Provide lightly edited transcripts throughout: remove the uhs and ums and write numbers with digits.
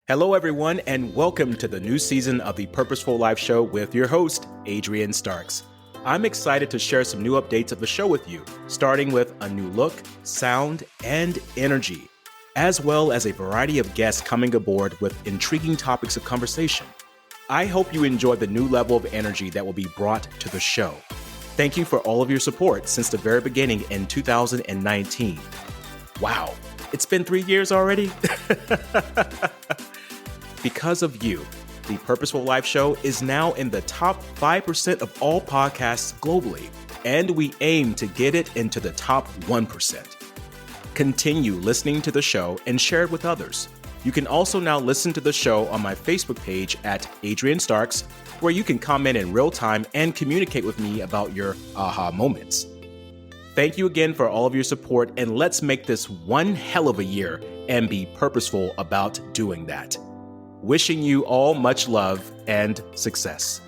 Hello, everyone, and welcome to the new season of the Purposeful Life Show with your host, Adrian Starks. I'm excited to share some new updates of the show with you, starting with a new look, sound, and energy, as well as a variety of guests coming aboard with intriguing topics of conversation. I hope you enjoy the new level of energy that will be brought to the show. Thank you for all of your support since the very beginning in 2019. Wow, it's been 3 years already? Because of you, the Purposeful Life Show is now in the top 5% of all podcasts globally, and we aim to get it into the top 1%. Continue listening to the show and share it with others. You can also now listen to the show on my Facebook page at Adrian Starks, where you can comment in real time and communicate with me about your aha moments. Thank you again for all of your support, and let's make this one hell of a year and be purposeful about doing that. Wishing you all much love and success.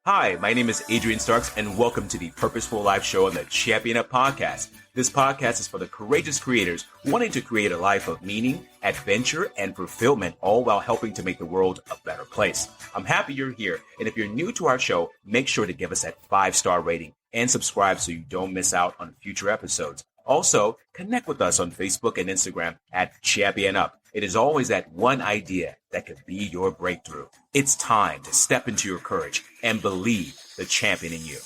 Hi, my name is Adrian Starks, and welcome to the Purposeful Life Show on the Champion Up podcast. This podcast is for the courageous creators wanting to create a life of meaning, adventure, and fulfillment, all while helping to make the world a better place. I'm happy you're here, and if you're new to our show, make sure to give us that 5-star rating and subscribe so you don't miss out on future episodes. Also, connect with us on Facebook and Instagram at Champion Up. It is always that one idea that could be your breakthrough. It's time to step into your courage and believe the champion in you.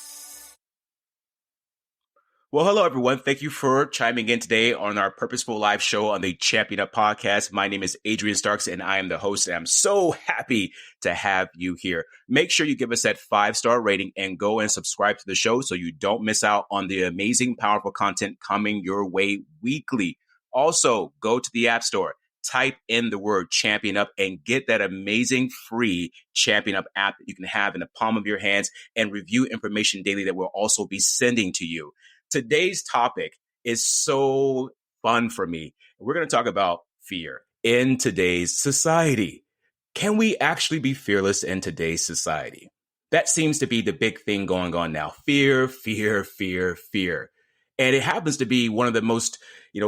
Well, hello, everyone. Thank you for chiming in today on our Purposeful Life Show on the Champion Up podcast. My name is Adrian Starks, and I am the host, and I'm so happy to have you here. Make sure you give us that 5-star rating and go and subscribe to the show so you don't miss out on the amazing, powerful content coming your way weekly. Also, go to the App Store, type in the word Champion Up, and get that amazing free Champion Up app that you can have in the palm of your hands and review information daily that we'll also be sending to you. Today's topic is so fun for me. We're going to talk about fear in today's society. Can we actually be fearless in today's society? That seems to be the big thing going on now. Fear, fear, fear, fear. And it happens to be one of the most,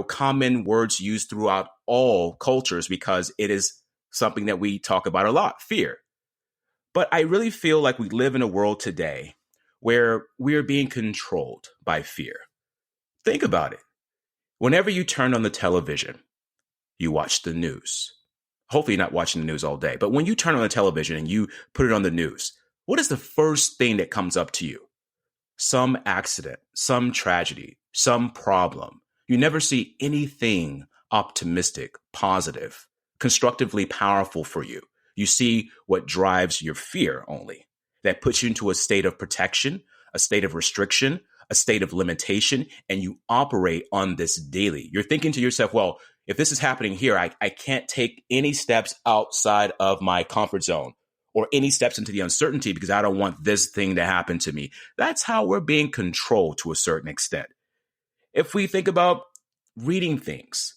common words used throughout all cultures because it is something that we talk about a lot, fear. But I really feel like we live in a world today where we are being controlled by fear. Think about it. Whenever you turn on the television, you watch the news. Hopefully you're not watching the news all day, but when you turn on the television and you put it on the news, what is the first thing that comes up to you? Some accident, some tragedy, some problem. You never see anything optimistic, positive, constructively powerful for you. You see what drives your fear only. That puts you into a state of protection, a state of restriction, a state of limitation, and you operate on this daily. You're thinking to yourself, well, if this is happening here, I can't take any steps outside of my comfort zone or any steps into the uncertainty because I don't want this thing to happen to me. That's how we're being controlled to a certain extent. If we think about reading things,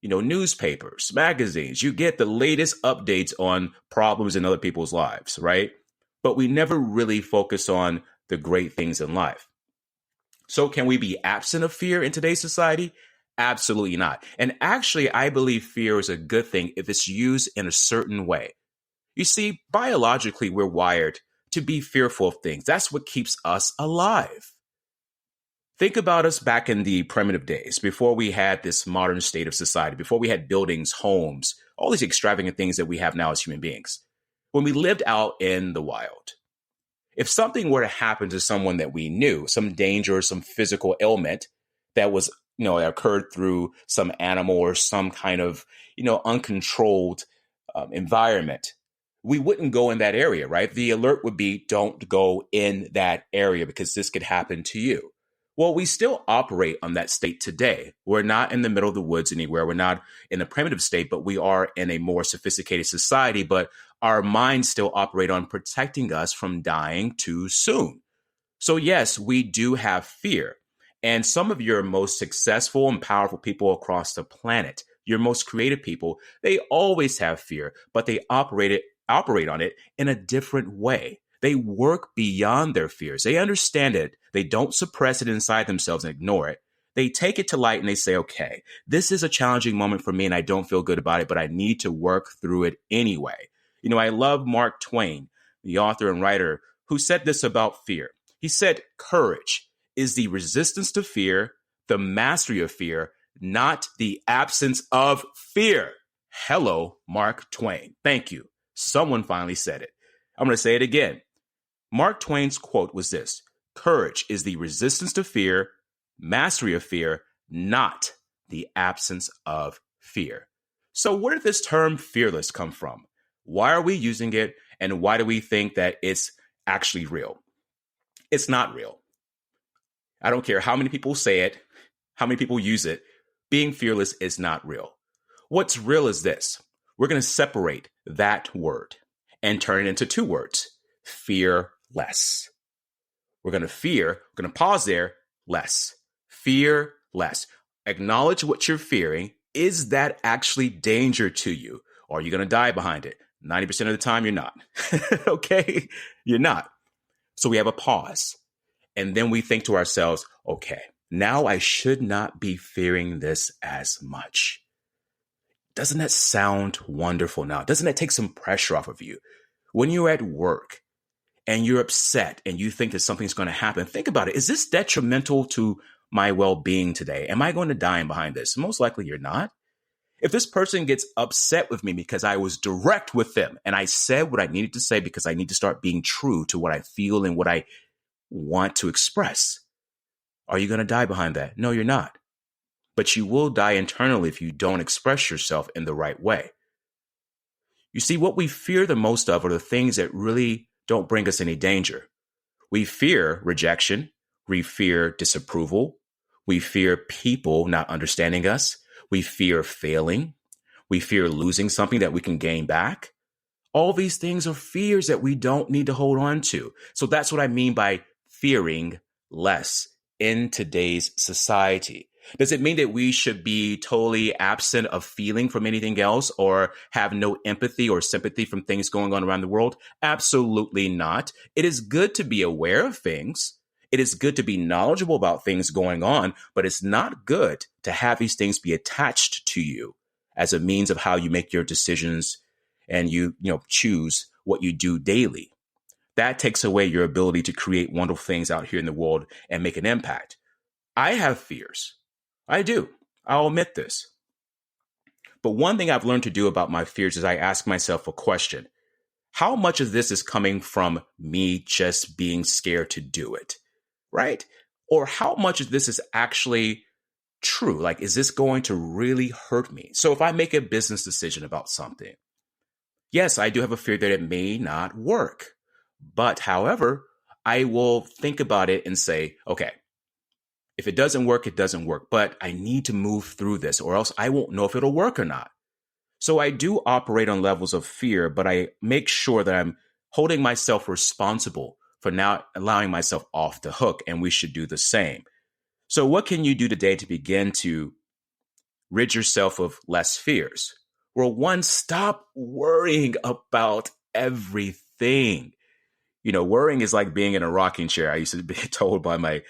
newspapers, magazines, you get the latest updates on problems in other people's lives, right? But we never really focus on the great things in life. So can we be absent of fear in today's society? Absolutely not. And actually, I believe fear is a good thing if it's used in a certain way. You see, biologically, we're wired to be fearful of things. That's what keeps us alive. Think about us back in the primitive days, before we had this modern state of society, before we had buildings, homes, all these extravagant things that we have now as human beings. When we lived out in the wild, if something were to happen to someone that we knew, some danger, some physical ailment that was, that occurred through some animal or some kind of, uncontrolled environment, we wouldn't go in that area, right? The alert would be, don't go in that area because this could happen to you. Well, we still operate on that state today. We're not in the middle of the woods anywhere. We're not in a primitive state, but we are in a more sophisticated society. But our minds still operate on protecting us from dying too soon. So yes, we do have fear. And some of your most successful and powerful people across the planet, your most creative people, they always have fear, but they operate on it in a different way. They work beyond their fears. They understand it. They don't suppress it inside themselves and ignore it. They take it to light and they say, okay, this is a challenging moment for me and I don't feel good about it, but I need to work through it anyway. I love Mark Twain, the author and writer, who said this about fear. He said, courage is the resistance to fear, the mastery of fear, not the absence of fear. Hello, Mark Twain. Thank you. Someone finally said it. I'm going to say it again. Mark Twain's quote was this: courage is the resistance to fear, mastery of fear, not the absence of fear. So where did this term fearless come from? Why are we using it? And why do we think that it's actually real? It's not real. I don't care how many people say it, how many people use it. Being fearless is not real. What's real is this. We're going to separate that word and turn it into two words: fearless. We're going to pause there, less. Fear less. Acknowledge what you're fearing. Is that actually danger to you? Or are you going to die behind it? 90% of the time, you're not. Okay? You're not. So we have a pause. And then we think to ourselves, okay, now I should not be fearing this as much. Doesn't that sound wonderful now? Doesn't that take some pressure off of you? When you're at work and you're upset and you think that something's going to happen, think about it. Is this detrimental to my well-being today? Am I going to die behind this? Most likely you're not. If this person gets upset with me because I was direct with them and I said what I needed to say because I need to start being true to what I feel and what I want to express, are you going to die behind that? No, you're not. But you will die internally if you don't express yourself in the right way. You see, what we fear the most of are the things that really don't bring us any danger. We fear rejection. We fear disapproval. We fear people not understanding us. We fear failing. We fear losing something that we can gain back. All these things are fears that we don't need to hold on to. So that's what I mean by fearing less in today's society. Does it mean that we should be totally absent of feeling from anything else or have no empathy or sympathy from things going on around the world? Absolutely not. It is good to be aware of things. It is good to be knowledgeable about things going on, but it's not good to have these things be attached to you as a means of how you make your decisions and you choose what you do daily. That takes away your ability to create wonderful things out here in the world and make an impact. I have fears. I do. I'll admit this. But one thing I've learned to do about my fears is I ask myself a question. How much of this is coming from me just being scared to do it? Right? Or how much of this is actually true? Like, is this going to really hurt me? So if I make a business decision about something, yes, I do have a fear that it may not work. But however, I will think about it and say, okay, if it doesn't work, it doesn't work. But I need to move through this or else I won't know if it'll work or not. So I do operate on levels of fear, but I make sure that I'm holding myself responsible for not allowing myself off the hook. And we should do the same. So what can you do today to begin to rid yourself of less fears? Well, one, stop worrying about everything. Worrying is like being in a rocking chair. I used to be told by my,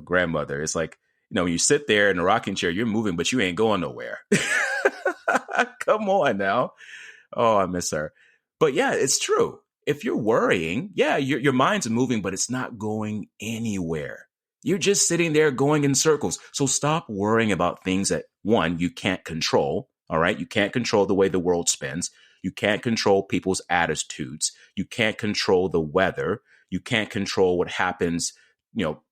grandmother. It's like, when you sit there in a rocking chair, you're moving, but you ain't going nowhere. Come on now. Oh, I miss her. But yeah, it's true. If you're worrying, yeah, your mind's moving, but it's not going anywhere. You're just sitting there going in circles. So stop worrying about things that, one, you can't control. All right. You can't control the way the world spins. You can't control people's attitudes. You can't control the weather. You can't control what happens,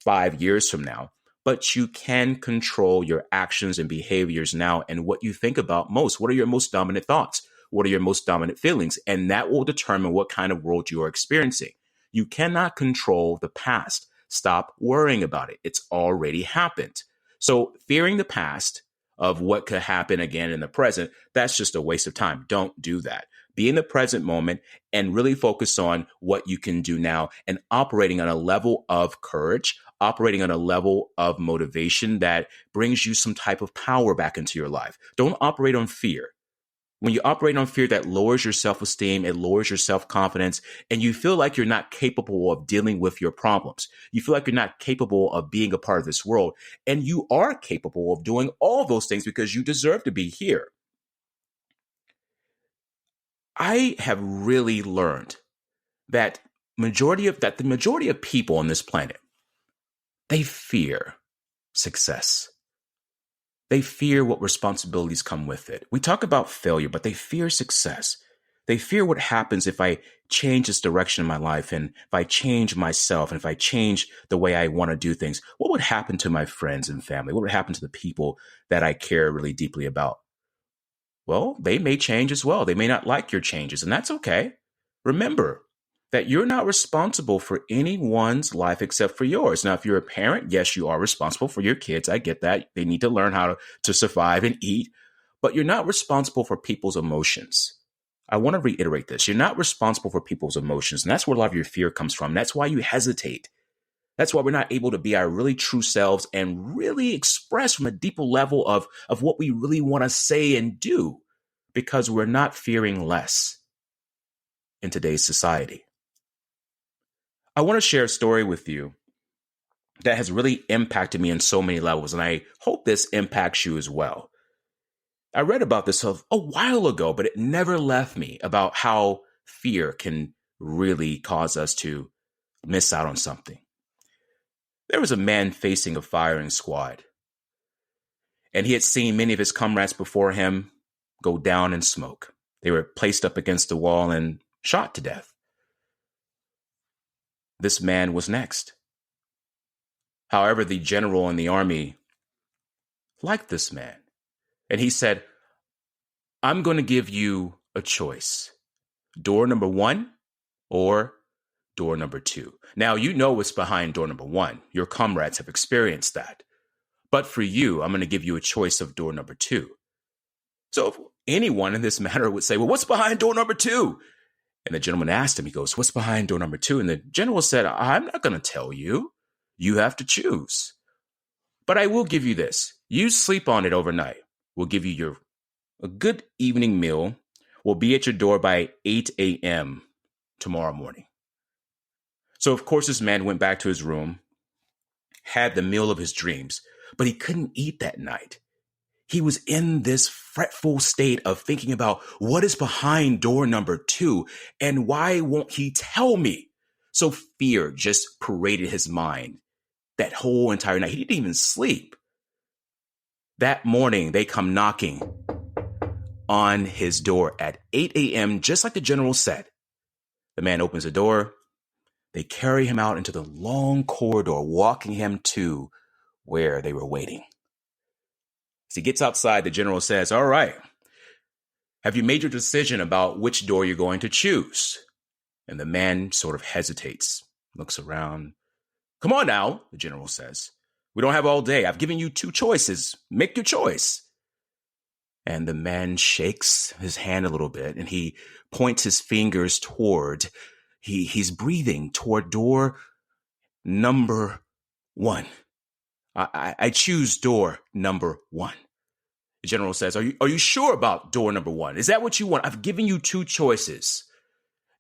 5 years from now. But you can control your actions and behaviors now and what you think about most. What are your most dominant thoughts? What are your most dominant feelings? And that will determine what kind of world you are experiencing. You cannot control the past. Stop worrying about it. It's already happened. So fearing the past of what could happen again in the present, that's just a waste of time. Don't do that. Be in the present moment and really focus on what you can do now and operating on a level of courage, operating on a level of motivation that brings you some type of power back into your life. Don't operate on fear. When you operate on fear, that lowers your self-esteem, it lowers your self-confidence, and you feel like you're not capable of dealing with your problems. You feel like you're not capable of being a part of this world, and you are capable of doing all those things because you deserve to be here. I have really learned that the majority of people on this planet, they fear success. They fear what responsibilities come with it. We talk about failure, but they fear success. They fear what happens if I change this direction in my life, and if I change myself, and if I change the way I want to do things. What would happen to my friends and family? What would happen to the people that I care really deeply about? Well, they may change as well. They may not like your changes, and that's okay. Remember that you're not responsible for anyone's life except for yours. Now, if you're a parent, yes, you are responsible for your kids. I get that. They need to learn how to survive and eat, but you're not responsible for people's emotions. I want to reiterate this. You're not responsible for people's emotions, and that's where a lot of your fear comes from. That's why you hesitate. That's why we're not able to be our really true selves and really express from a deeper level of what we really want to say and do, because we're not fearing less in today's society. I want to share a story with you that has really impacted me in so many levels, and I hope this impacts you as well. I read about this a while ago, but it never left me, about how fear can really cause us to miss out on something. There was a man facing a firing squad, and he had seen many of his comrades before him go down in smoke. They were placed up against the wall and shot to death. This man was next. However, the general in the army liked this man, and he said, I'm going to give you a choice. Door number 1 or door number 2. Now, you know what's behind door number 1. Your comrades have experienced that. But for you, I'm going to give you a choice of door number 2. So if anyone in this matter would say, well, what's behind door number 2? And the gentleman asked him, he goes, what's behind door number 2? And the general said, I'm not going to tell you. You have to choose. But I will give you this. You sleep on it overnight. We'll give you a good evening meal. We'll be at your door by 8 a.m. tomorrow morning. So, of course, this man went back to his room, had the meal of his dreams, but he couldn't eat that night. He was in this fretful state of thinking about what is behind door number 2 and why won't he tell me? So fear just paraded his mind that whole entire night. He didn't even sleep. That morning, they come knocking on his door at 8 a.m., just like the general said. The man opens the door. They carry him out into the long corridor, walking him to where they were waiting. As he gets outside, the general says, all right, have you made your decision about which door you're going to choose? And the man sort of hesitates, looks around. Come on now, the general says. We don't have all day. I've given you 2 choices. Make your choice. And the man shakes his hand a little bit, and he points his fingers toward, he's breathing toward door number 1. I choose door number 1. The general says, are you sure about door number 1? Is that what you want? I've given you 2 choices.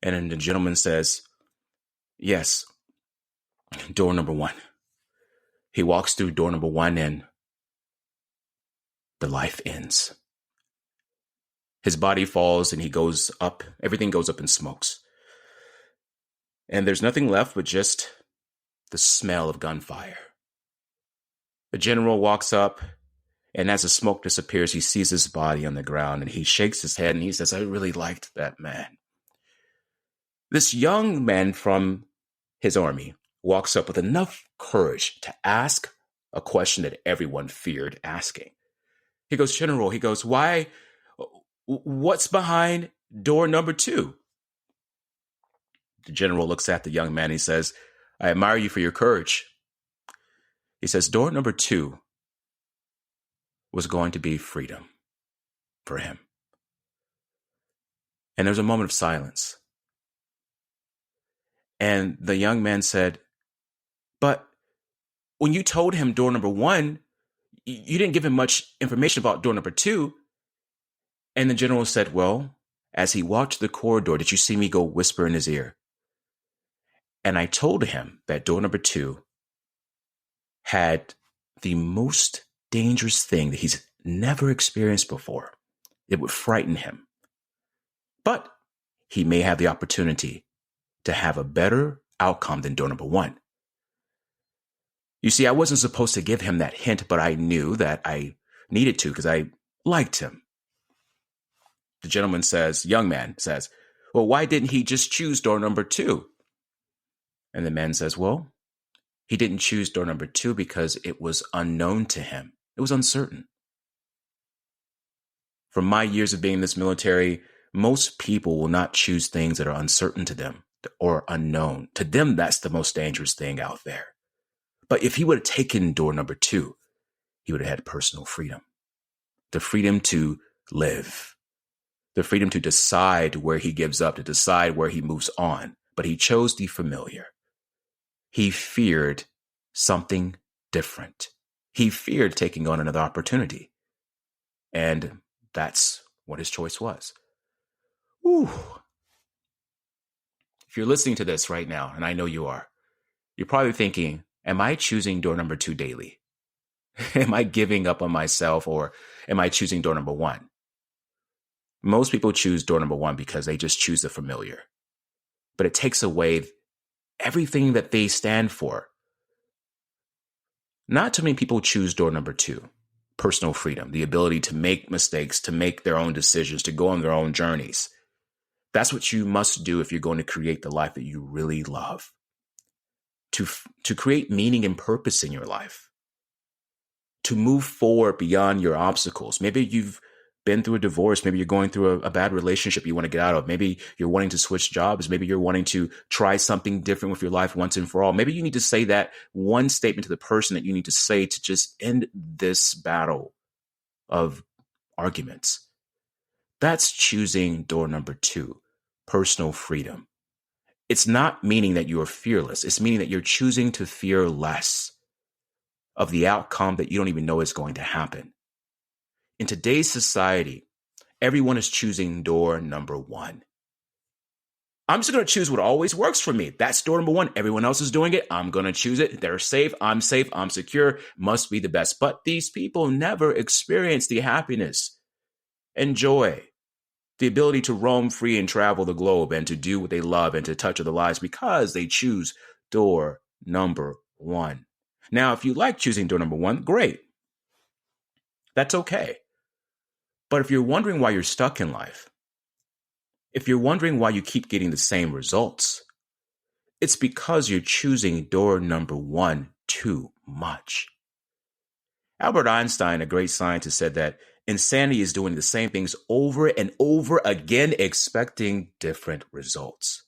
And then the gentleman says, yes, door number 1. He walks through door number 1 and the life ends. His body falls and he goes up. Everything goes up in smokes. And there's nothing left but just the smell of gunfire. The general walks up, and as the smoke disappears, he sees his body on the ground, and he shakes his head and he says, I really liked that man. This young man from his army walks up with enough courage to ask a question that everyone feared asking. He goes, General, he goes, why, what's behind door number 2? The general looks at the young man. He says, I admire you for your courage. He says, door number 2 was going to be freedom for him. And there's a moment of silence. And the young man said, but when you told him door number 1, you didn't give him much information about door number 2. And the general said, well, as he walked to the corridor, did you see me go whisper in his ear? And I told him that door number 2 had the most dangerous thing that he's never experienced before. It would frighten him. But he may have the opportunity to have a better outcome than door number 1. You see, I wasn't supposed to give him that hint, but I knew that I needed to because I liked him. The gentleman says, young man says, well, why didn't he just choose door number 2? And the man says, well, he didn't choose door number 2 because it was unknown to him. It was uncertain. From my years of being in this military, most people will not choose things that are uncertain to them or unknown. To them, that's the most dangerous thing out there. But if he would have taken door number 2, he would have had personal freedom. The freedom to live. The freedom to decide where he gives up, to decide where he moves on. But he chose the familiar. He feared something different. He feared taking on another opportunity. And that's what his choice was. Whew. If you're listening to this right now, and I know you are, you're probably thinking, am I choosing door number 2 daily? Am I giving up on myself, or am I choosing door number 1? Most people choose door number 1 because they just choose the familiar. But it takes away everything that they stand for. Not too many people choose door number 2, personal freedom, the ability to make mistakes, to make their own decisions, to go on their own journeys. That's what you must do if you're going to create the life that you really love. To create meaning and purpose in your life. To move forward beyond your obstacles. Maybe you've been through a divorce. Maybe you're going through a bad relationship you want to get out of. Maybe you're wanting to switch jobs. Maybe you're wanting to try something different with your life once and for all. Maybe you need to say that one statement to the person that you need to say to just end this battle of arguments. That's choosing door number 2, personal freedom. It's not meaning that you are fearless. It's meaning that you're choosing to fear less of the outcome that you don't even know is going to happen. In today's society, everyone is choosing door number 1. I'm just going to choose what always works for me. That's door number 1. Everyone else is doing it. I'm going to choose it. They're safe. I'm secure. Must be the best. But these people never experience the happiness and joy, the ability to roam free and travel the globe and to do what they love and to touch other lives because they choose door number 1. Now, if you like choosing door number 1, great. That's okay. But if you're wondering why you're stuck in life, if you're wondering why you keep getting the same results, it's because you're choosing door number 1 too much. Albert Einstein, a great scientist, said that insanity is doing the same things over and over again, expecting different results.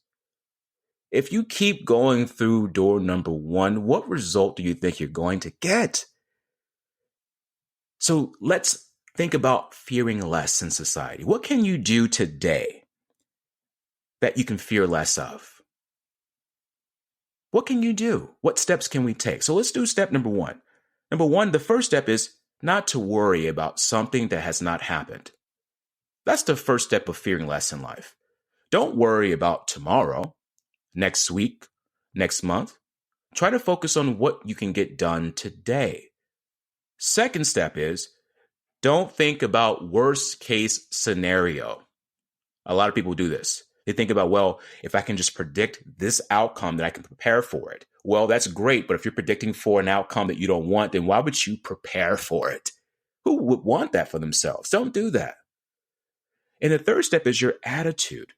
If you keep going through door number 1, what result do you think you're going to get? So let's think about fearing less in society. What can you do today that you can fear less of? What can you do? What steps can we take? So let's do step number 1. Number 1, the first step is not to worry about something that has not happened. That's the first step of fearing less in life. Don't worry about tomorrow, next week, next month. Try to focus on what you can get done today. Second step is don't think about worst case scenario. A lot of people do this. They think about, well, if I can just predict this outcome, then I can prepare for it. Well, that's great. But if you're predicting for an outcome that you don't want, then why would you prepare for it? Who would want that for themselves? Don't do that. And the third step is your attitude.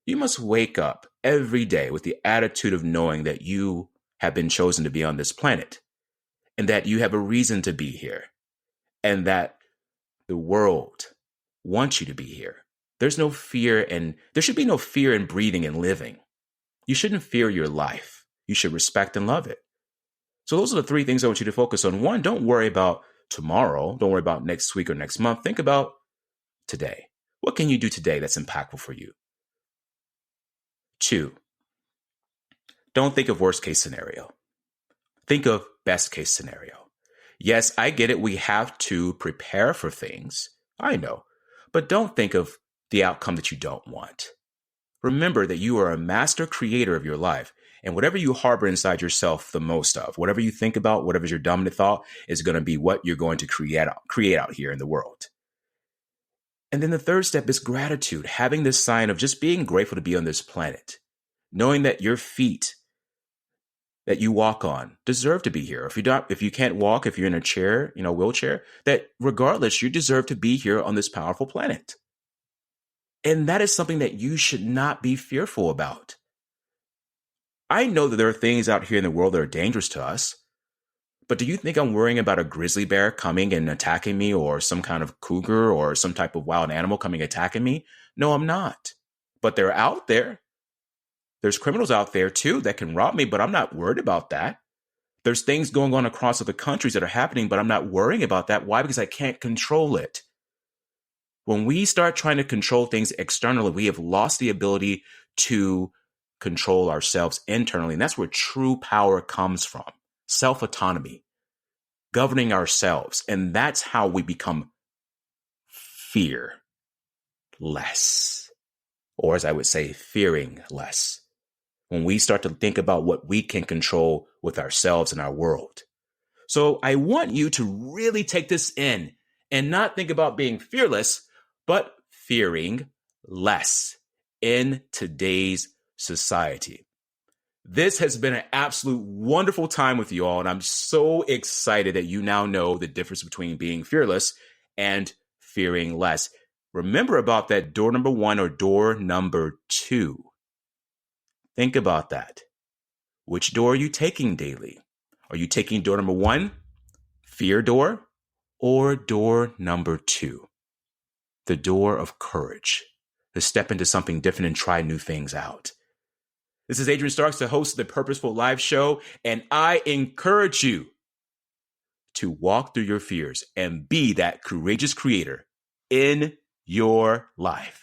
You must wake up every day with the attitude of knowing that you have been chosen to be on this planet and that you have a reason to be here and that the world wants you to be here. There's no fear, and there should be no fear in breathing and living. You shouldn't fear your life. You should respect and love it. So those are the 3 things I want you to focus on. 1, don't worry about tomorrow. Don't worry about next week or next month. Think about today. What can you do today that's impactful for you? 2, don't think of worst case scenario. Think of best case scenario. Yes, I get it. We have to prepare for things. I know. But don't think of the outcome that you don't want. Remember that you are a master creator of your life. And whatever you harbor inside yourself the most of, whatever you think about, whatever's your dominant thought, is going to be what you're going to create out here in the world. And then the third step is gratitude, having this sign of just being grateful to be on this planet, knowing that your feet that you walk on deserve to be here. If you can't walk, if you're in a chair, wheelchair, that regardless, you deserve to be here on this powerful planet. And that is something that you should not be fearful about. I know that there are things out here in the world that are dangerous to us, but do you think I'm worrying about a grizzly bear coming and attacking me, or some kind of cougar or some type of wild animal coming attacking me? No, I'm not. But they're out there. There's criminals out there too that can rob me, but I'm not worried about that. There's things going on across other countries that are happening, but I'm not worrying about that. Why? Because I can't control it. When we start trying to control things externally, we have lost the ability to control ourselves internally. And that's where true power comes from. Self-autonomy, governing ourselves. And that's how we become fearless. Or as I would say, fearing less. When we start to think about what we can control with ourselves and our world. So I want you to really take this in and not think about being fearless, but fearing less in today's society. This has been an absolute wonderful time with you all, and I'm so excited that you now know the difference between being fearless and fearing less. Remember about that door number 1 or door number 2. Think about that. Which door are you taking daily? Are you taking door number 1, fear door, or door number 2, the door of courage, to step into something different and try new things out? This is Adrian Starks, the host of the Purposeful Life Show, and I encourage you to walk through your fears and be that courageous creator in your life.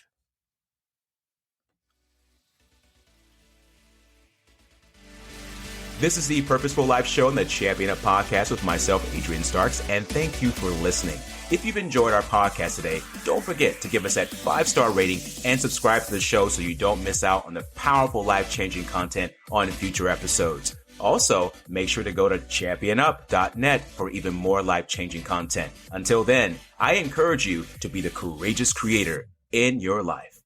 This is the Purposeful Life Show and the Champion Up Podcast with myself, Adrian Starks, and thank you for listening. If you've enjoyed our podcast today, don't forget to give us that 5-star rating and subscribe to the show so you don't miss out on the powerful life-changing content on future episodes. Also, make sure to go to championup.net for even more life-changing content. Until then, I encourage you to be the courageous creator in your life.